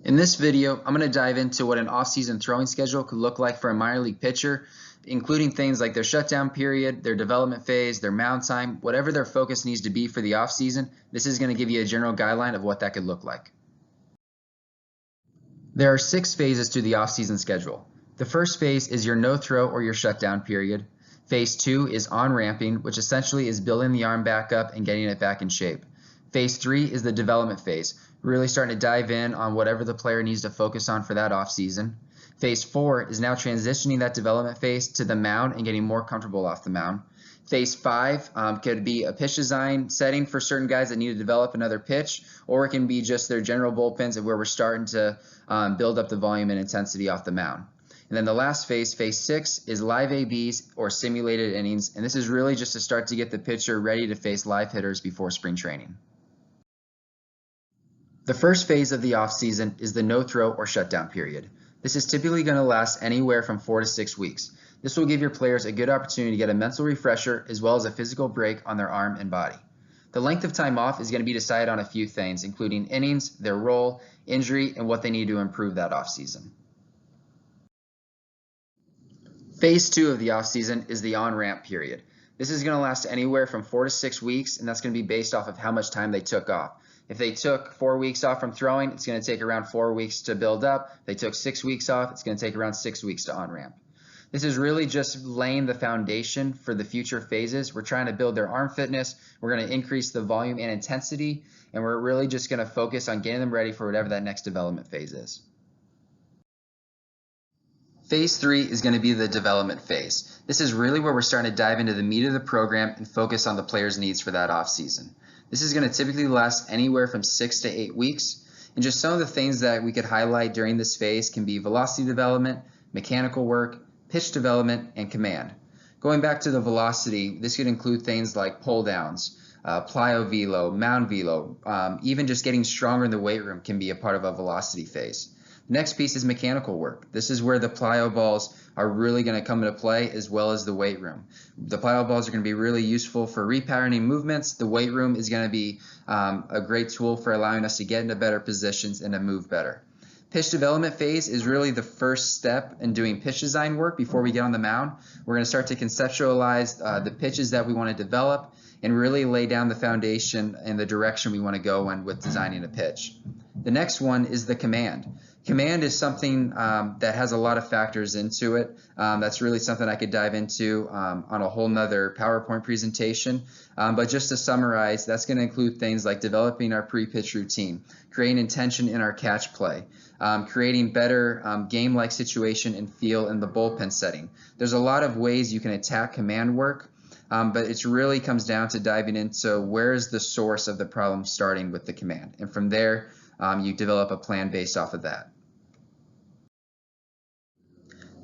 In this video, I'm going to dive into what an off-season throwing schedule could look like for a minor league pitcher, including things like their shutdown period, their development phase, their mound time, whatever their focus needs to be for the off-season. This is going to give you a general guideline of what that could look like. There are 6 phases to the off-season schedule. The first phase is your no-throw or your shutdown period. Phase 2 is on-ramping, which essentially is building the arm back up and getting it back in shape. Phase 3 is the development phase, really starting to dive in on whatever the player needs to focus on for that offseason. Phase 4 is now transitioning that development phase to the mound and getting more comfortable off the mound. Phase 5 could be a pitch design setting for certain guys that need to develop another pitch, or it can be just their general bullpens and where we're starting to build up the volume and intensity off the mound. And then the last phase, phase 6, is live ABs or simulated innings, and this is really just to start to get the pitcher ready to face live hitters before spring training. The first phase of the offseason is the no-throw or shutdown period. This is typically going to last anywhere from 4 to 6 weeks. This will give your players a good opportunity to get a mental refresher as well as a physical break on their arm and body. The length of time off is going to be decided on a few things, including innings, their role, injury, and what they need to improve that offseason. Phase 2 of the offseason is the on-ramp period. This is going to last anywhere from 4 to 6 weeks, and that's going to be based off of how much time they took off. If they took 4 weeks off from throwing, it's going to take around 4 weeks to build up. If they took 6 weeks off, it's going to take around 6 weeks to on-ramp. This is really just laying the foundation for the future phases. We're trying to build their arm fitness. We're going to increase the volume and intensity, and we're really just going to focus on getting them ready for whatever that next development phase is. Phase 3 is going to be the development phase. This is really where we're starting to dive into the meat of the program and focus on the player's needs for that offseason. This is going to typically last anywhere from 6 to 8 weeks. And just some of the things that we could highlight during this phase can be velocity development, mechanical work, pitch development, and command. Going back to the velocity, this could include things like pull downs, plyo velo, mound velo, even just getting stronger in the weight room can be a part of a velocity phase. The next piece is mechanical work. This is where the plyo balls are really going to come into play, as well as the weight room. The plyo balls are going to be really useful for repatterning movements. The weight room is going to be a great tool for allowing us to get into better positions and to move better. Pitch development phase is really the first step in doing pitch design work before we get on the mound. We're going to start to conceptualize the pitches that we want to develop and really lay down the foundation and the direction we want to go in with designing a pitch. The next one is the command. Command is something that has a lot of factors into it. That's really something I could dive into on a whole nother PowerPoint presentation. But just to summarize, that's going to include things like developing our pre-pitch routine, creating intention in our catch play, creating better game-like situation and feel in the bullpen setting. There's a lot of ways you can attack command work, but it really comes down to diving into where is the source of the problem starting with the command. And from there, you develop a plan based off of that.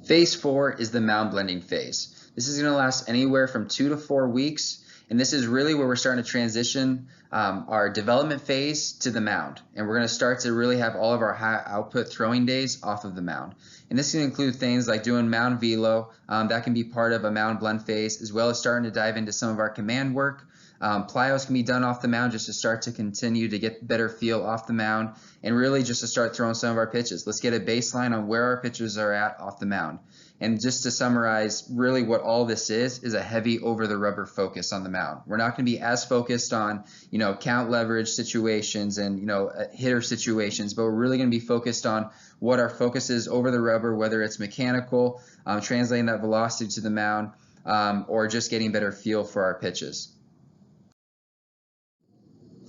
Phase 4 is the mound blending phase. This is going to last anywhere from 2 to 4 weeks, and this is really where we're starting to transition our development phase to the mound. And we're going to start to really have all of our high output throwing days off of the mound. And this can include things like doing mound velo, that can be part of a mound blend phase, as well as starting to dive into some of our command work. Plyos can be done off the mound just to start to continue to get better feel off the mound and really just to start throwing some of our pitches. Let's get a baseline on where our pitches are at off the mound. And just to summarize, really what all this is a heavy over the rubber focus on the mound. We're not going to be as focused on, count leverage situations and, hitter situations, but we're really going to be focused on what our focus is over the rubber, whether it's mechanical, translating that velocity to the mound, or just getting better feel for our pitches.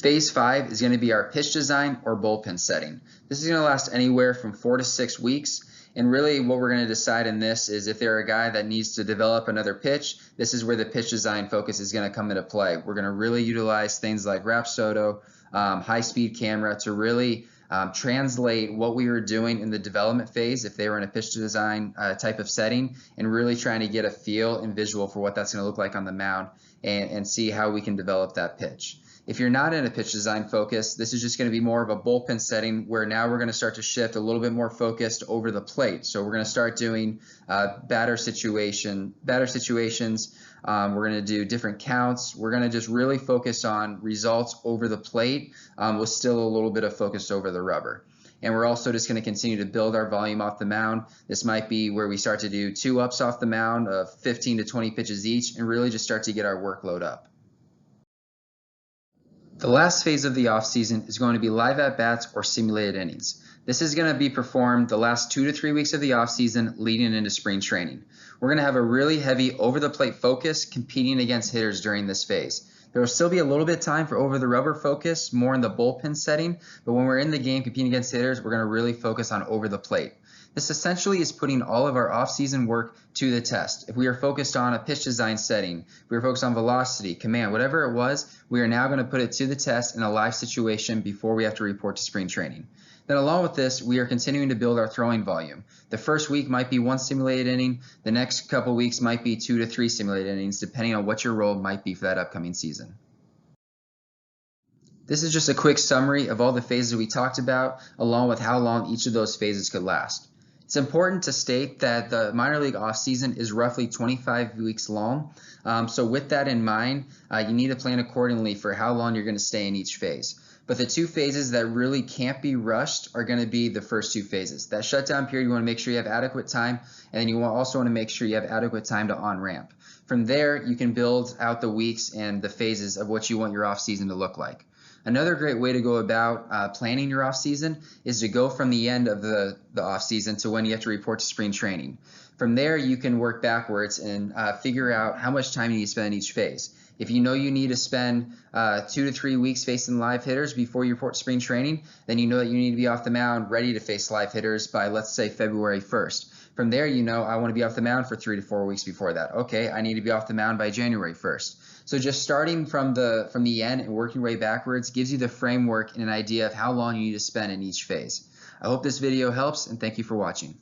Phase 5 is going to be our pitch design or bullpen setting. This is going to last anywhere from 4 to 6 weeks. And really what we're going to decide in this is if they're a guy that needs to develop another pitch, this is where the pitch design focus is going to come into play. We're going to really utilize things like Rapsodo, high-speed camera to really translate what we were doing in the development phase if they were in a pitch design type of setting, and really trying to get a feel and visual for what that's going to look like on the mound and see how we can develop that pitch. If you're not in a pitch design focus, this is just going to be more of a bullpen setting where now we're going to start to shift a little bit more focused over the plate. So we're going to start doing batter situations. We're going to do different counts. We're going to just really focus on results over the plate with still a little bit of focus over the rubber. And we're also just going to continue to build our volume off the mound. This might be where we start to do 2 ups off the mound of 15 to 20 pitches each and really just start to get our workload up. The last phase of the offseason is going to be live at-bats or simulated innings. This is going to be performed the last 2 to 3 weeks of the offseason leading into spring training. We're going to have a really heavy over-the-plate focus competing against hitters during this phase. There will still be a little bit of time for over-the-rubber focus, more in the bullpen setting, but when we're in the game competing against hitters, we're going to really focus on over-the-plate. This essentially is putting all of our off-season work to the test. If we are focused on a pitch design setting, if we are focused on velocity, command, whatever it was, we are now going to put it to the test in a live situation before we have to report to spring training. Then along with this, we are continuing to build our throwing volume. The first week might be 1 simulated inning. The next couple weeks might be 2 to 3 simulated innings, depending on what your role might be for that upcoming season. This is just a quick summary of all the phases we talked about, along with how long each of those phases could last. It's important to state that the minor league offseason is roughly 25 weeks long. So with that in mind, you need to plan accordingly for how long you're going to stay in each phase. But the 2 phases that really can't be rushed are going to be the first 2 phases. That shutdown period, you want to make sure you have adequate time, and then you also want to make sure you have adequate time to on-ramp. From there, you can build out the weeks and the phases of what you want your off-season to look like. Another great way to go about planning your off-season is to go from the end of the off-season to when you have to report to spring training. From there, you can work backwards and figure out how much time you need to spend in each phase. If you know you need to spend 2 to 3 weeks facing live hitters before you report to spring training, then you know that you need to be off the mound ready to face live hitters by, let's say, February 1st. From there, you know, I want to be off the mound for 3 to 4 weeks before that. Okay, I need to be off the mound by January 1st. So just starting from the end and working your way backwards gives you the framework and an idea of how long you need to spend in each phase. I hope this video helps, and thank you for watching.